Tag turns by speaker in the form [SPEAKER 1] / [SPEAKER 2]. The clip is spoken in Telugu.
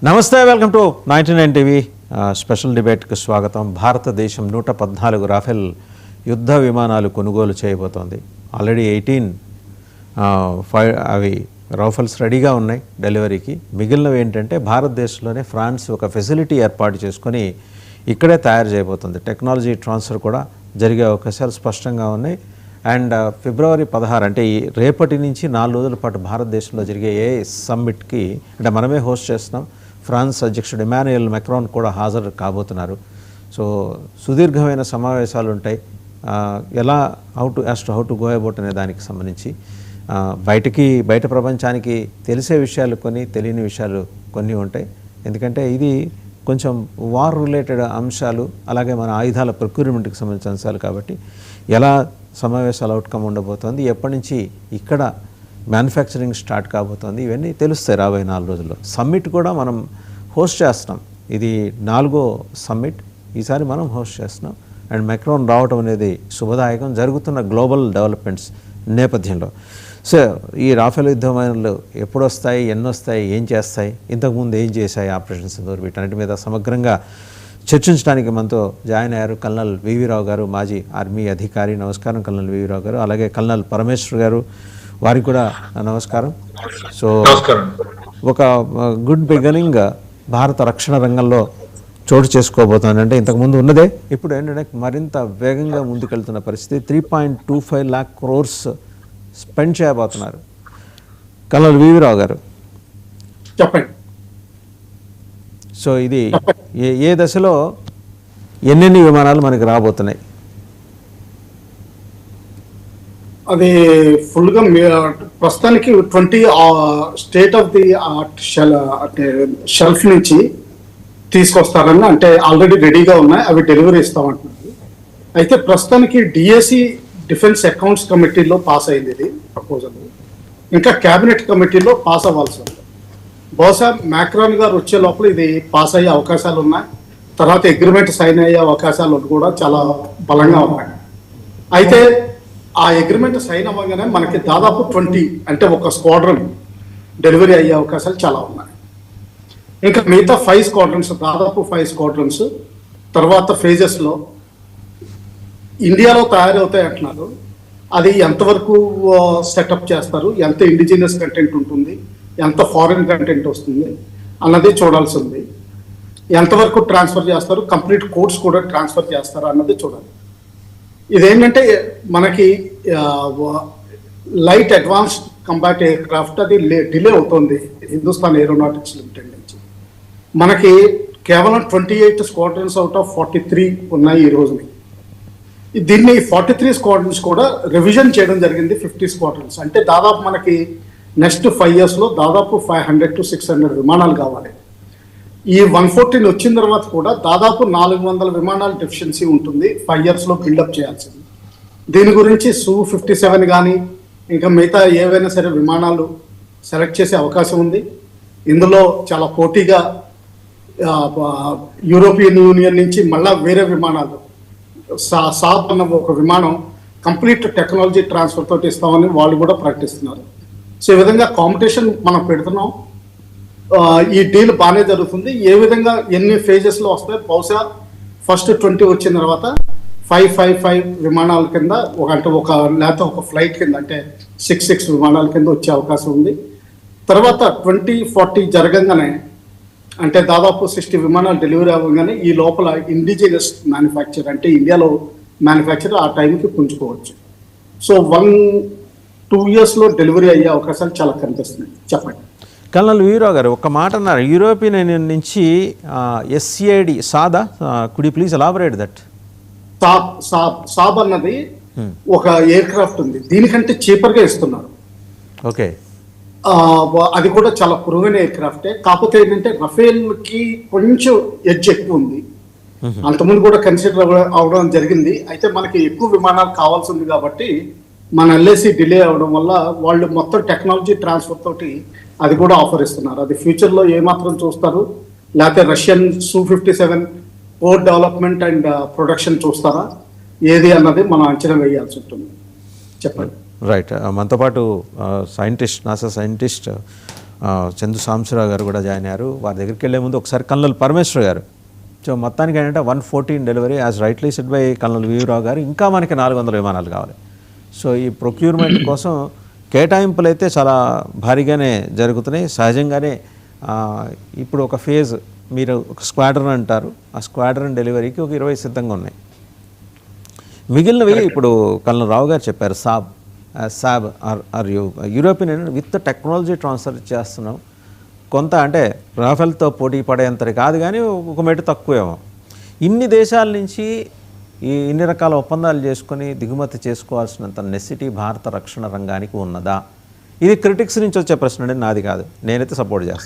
[SPEAKER 1] నమస్తే, వెల్కమ్ టు 99 టీవీ స్పెషల్ డిబేట్కి స్వాగతం. భారతదేశం 114 రాఫెల్ యుద్ధ విమానాలు కొనుగోలు చేయబోతోంది. ఆల్రెడీ 18 అవి రాఫెల్స్ రెడీగా ఉన్నాయి డెలివరీకి. మిగిలినవి ఏంటంటే భారతదేశంలోనే ఫ్రాన్స్ ఒక ఫెసిలిటీ ఏర్పాటు చేసుకొని ఇక్కడే తయారు చేయబోతుంది. టెక్నాలజీ ట్రాన్స్ఫర్ కూడా జరిగే అవకాశాలు స్పష్టంగా ఉన్నాయి. అండ్ ఫిబ్రవరి 16 అంటే ఈ రేపటి నుంచి 4 రోజుల పాటు భారతదేశంలో జరిగే ఏ సమ్మిట్కి అంటే మనమే హోస్ట్ చేస్తున్నాం. ఫ్రాన్స్ అధ్యక్షుడు ఇమాన్యుయల్ మెక్రాన్ కూడా హాజరు కాబోతున్నారు. సో సుదీర్ఘమైన సమావేశాలు ఉంటాయి. ఎలా హౌ టు గో అబౌట్ అనే దానికి సంబంధించి బయట ప్రపంచానికి తెలిసే విషయాలు కొన్ని, తెలియని విషయాలు కొన్ని ఉంటాయి. ఎందుకంటే ఇది కొంచెం వార్ రిలేటెడ్ అంశాలు, అలాగే మన ఆయుధాల ప్రొక్యూర్మెంట్కి సంబంధించిన అంశాలు కాబట్టి ఎలా సమావేశాల అవుట్కమ్ ఉండబోతోంది, ఎప్పటి నుంచి ఇక్కడ మ్యానుఫ్యాక్చరింగ్ స్టార్ట్ కాబోతోంది, ఇవన్నీ తెలుస్తాయి రాబోయే 4 రోజుల్లో. సమ్మిట్ కూడా మనం హోస్ట్ చేస్తున్నాం. ఇది 4వ సమ్మిట్ ఈసారి మనం హోస్ట్ చేస్తున్నాం. అండ్ మెక్రాన్ రావటం అనేది శుభదాయకం జరుగుతున్న గ్లోబల్ డెవలప్మెంట్స్ నేపథ్యంలో. సో ఈ రాఫెల్ యుద్ధ విమానాలు ఎప్పుడు వస్తాయి, ఎన్ని వస్తాయి, ఏం చేస్తాయి, ఇంతకుముందు ఏం చేశాయి ఆపరేషన్ సింధూర్, వీటన్నిటి మీద సమగ్రంగా చర్చించడానికి మనతో జాయిన్ అయ్యారు కల్నల్ వివి రావు గారు, మాజీ ఆర్మీ అధికారి. నమస్కారం కల్నల్ వివి రావు గారు. అలాగే కల్నల్ పరమేశ్వర్ గారు, వారికి కూడా నమస్కారం. సో ఒక గుడ్ బిగినింగ్ భారత రక్షణ రంగంలో చోటు చేసుకోబోతుంది. అంటే ఇంతకుముందు ఉన్నదే ఇప్పుడు ఏంటంటే మరింత వేగంగా ముందుకెళ్తున్న పరిస్థితి. 3.25 lakh crores స్పెండ్ చేయబోతున్నారు. కల్నల్ వివి రావు గారు
[SPEAKER 2] చెప్పండి.
[SPEAKER 1] సో ఇది ఏ దశలో ఎన్నెన్ని విమానాలు మనకి రాబోతున్నాయి?
[SPEAKER 2] అది ఫుల్గా ప్రస్తుతానికి 20 state of the art shelf నుంచి తీసుకొస్తారని, అంటే ఆల్రెడీ రెడీగా ఉన్నాయి, అవి డెలివరీ ఇస్తామంటున్నారు. అయితే ప్రస్తుతానికి డిఎసి డిఫెన్స్ అకౌంట్స్ కమిటీలో పాస్ అయింది ఇది ప్రపోజల్. ఇంకా క్యాబినెట్ కమిటీలో పాస్ అవ్వాల్సి ఉంది. బహుశా మ్యాక్రాన్ గారు వచ్చే లోపల ఇది పాస్ అయ్యే అవకాశాలు ఉన్నాయి. తర్వాత అగ్రిమెంట్ సైన్ అయ్యే అవకాశాలు కూడా చాలా బలంగా ఉన్నాయి. అయితే ఆ అగ్రిమెంట్ సైన్ అవ్వగానే మనకి దాదాపు 20 అంటే ఒక స్క్వాడ్రన్ డెలివరీ అయ్యే అవకాశాలు చాలా ఉన్నాయి. ఇంకా మిగతా 5 స్క్వాడ్రన్స్, దాదాపు 5 స్క్వాడ్రన్స్ తర్వాత ఫేజెస్లో ఇండియాలో తయారవుతాయి అంటున్నారు. అది ఎంతవరకు సెటప్ చేస్తారు, ఎంత ఇండిజినియస్ కంటెంట్ ఉంటుంది, ఎంత ఫారిన్ కంటెంట్ వస్తుంది అన్నది చూడాల్సి ఉంది. ఎంతవరకు ట్రాన్స్ఫర్ చేస్తారు, కంప్లీట్ కోడ్స్ కూడా ట్రాన్స్ఫర్ చేస్తారు అన్నది చూడాలి. ఇదేంటంటే మనకి light advanced combat air craft అది డిలే అవుతుంది హిందుస్థాన్ ఏరోనాటిక్స్ లిమిటెడ్ నుంచి. మనకి కేవలం 28 స్క్వాడ్రన్స్ అవుట్ ఆఫ్ 43 ఉన్నాయి ఈ రోజుని. దీన్ని 43 స్క్వాడ్రన్స్ కూడా రివిజన్ చేయడం జరిగింది. 50 స్క్వాడ్రన్స్ అంటే దాదాపు మనకి నెక్స్ట్ 5 yearsలో దాదాపు 500 to 600 విమానాలు కావాలి. ఈ 114 వచ్చిన తర్వాత కూడా దాదాపు 400 విమానాల డెఫిషియన్సీ ఉంటుంది 5 yearsలో బిల్డప్ చేయాల్సింది. దీని గురించి Su-57 కానీ ఇంకా మిగతా ఏవైనా సరే విమానాలు సెలెక్ట్ చేసే అవకాశం ఉంది. ఇందులో చాలా పోటీగా యూరోపియన్ యూనియన్ నుంచి మళ్ళా వేరే విమానాలు సాబ్ అన్న ఒక విమానం కంప్లీట్ టెక్నాలజీ ట్రాన్స్ఫర్ తోటి ఇస్తామని వాళ్ళు కూడా ప్రకటిస్తున్నారు. సో ఈ విధంగా కాంపిటీషన్ మనం పెడుతున్నాం. ఈ డీల్ బాగానే జరుగుతుంది. ఏ విధంగా ఎన్ని ఫేజెస్లో వస్తాయి, బహుశా ఫస్ట్ 20 వచ్చిన తర్వాత 5 విమానాల కింద లేకపోతే ఒక ఫ్లైట్ కింద అంటే 6 విమానాల కింద వచ్చే అవకాశం ఉంది. తర్వాత 2040 జరగంగానే అంటే దాదాపు 60 విమానాలు డెలివరీ అవ్వగానే ఈ లోపల ఇండిజినియస్ మ్యానుఫ్యాక్చర్ అంటే ఇండియాలో మ్యానుఫ్యాక్చర్ ఆ టైంకి పుంజుకోవచ్చు. సో 1-2 yearsలో డెలివరీ అయ్యే అవకాశాలు చాలా కనిపిస్తున్నాయి. చెప్పండి
[SPEAKER 1] కల్నల్ వీరావు గారు, ఒక మాట అన్నారు యూరోపియన్ యూనియన్ నుంచి SCAD సాదా, could you please elaborate that?
[SPEAKER 2] Saab అన్నది ఒక ఎయిర్ క్రాఫ్ట్ ఉంది, దీనికంటే చీపర్గా ఇస్తున్నారు.
[SPEAKER 1] ఓకే,
[SPEAKER 2] అది కూడా చాలా పురుగైన ఎయిర్ క్రాఫ్టే. కాకపోతే ఏంటంటే రఫేల్ కి కొంచెం ఎడ్జ్ ఎక్కువ ఉంది. అంతకుముందు కూడా కన్సిడర్ అవడం జరిగింది. అయితే మనకి ఎక్కువ విమానాలు కావాల్సి ఉంది కాబట్టి మన LAC డిలే అవడం వల్ల వాళ్ళు మొత్తం టెక్నాలజీ ట్రాన్స్ఫర్ తోటి అది కూడా ఆఫర్ ఇస్తున్నారు. అది ఫ్యూచర్లో ఏమాత్రం చూస్తారు, లేకపోతే Russian Su-57 port development and production చూస్తారా, ఏది అన్నది మనం అంచనా వేయాల్సి ఉంటుంది. చెప్పండి.
[SPEAKER 1] రైట్, మనతో పాటు scientist, NASA scientist Chandu Sambasivarao గారు కూడా జాయిన్ అయ్యారు. వారి దగ్గరికి వెళ్ళే ముందు ఒకసారి కల్నల్ పరమేశ్వర్ గారు. సో మొత్తానికి ఏంటంటే 114 delivery as rightly said by colonel Veerarao garu. ఇంకా మనకి 400 విమానాలు కావాలి. సో ఈ ప్రొక్యూర్మెంట్ కోసం కేటాయింపులు అయితే చాలా భారీగానే జరుగుతున్నాయి. సహజంగానే ఇప్పుడు ఒక ఫేజ్ మీరు ఒక స్క్వాడ్రన్ అంటారు, ఆ స్క్వాడ్రన్ డెలివరీకి ఒక 20 సిద్ధంగా ఉన్నాయి. మిగిలినవి ఇప్పుడు కల్నల్ రావు గారు చెప్పారు Saab are European Union with technology transfer చేస్తున్నాం. కొంత అంటే రాఫెల్తో పోటీ పడేంత కాదు కానీ ఒక మెట్టు తక్కువేమో. ఇన్ని దేశాల నుంచి ఇన్ని రకాల ఒప్పందాలు చేసుకొని దిగుమతి చేసుకోవాల్సినంత నెసిటీ భారత రక్షణ రంగానికి ఉన్నదా? ఇది క్రిటిక్స్ నుంచి వచ్చే ప్రశ్న అండి, నాది కాదు. నేనైతే సపోర్ట్ చేస్తాను.